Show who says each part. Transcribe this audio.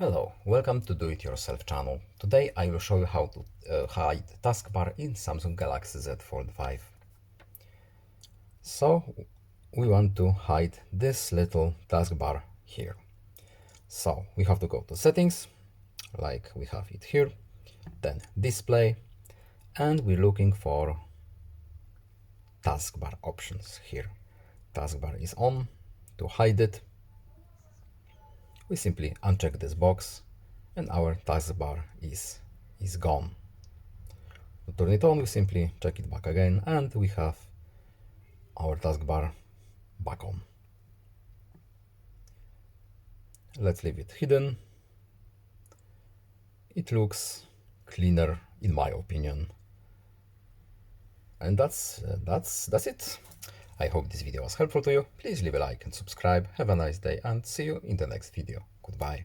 Speaker 1: Hello, welcome to Do It Yourself channel. Today I will show you how to hide taskbar in Samsung Galaxy Z Fold5. So we want to hide this little taskbar here. So we have to go to settings, like we have it here, then display, and we're looking for taskbar options here. Taskbar is on. To hide it, we simply uncheck this box and our taskbar is gone. To turn it on, we simply check it back again and we have our taskbar back on. Let's leave it hidden. It looks cleaner in my opinion. And that's it. I hope this video was helpful to you. Please leave a like and subscribe. Have a nice day and see you in the next video. Goodbye.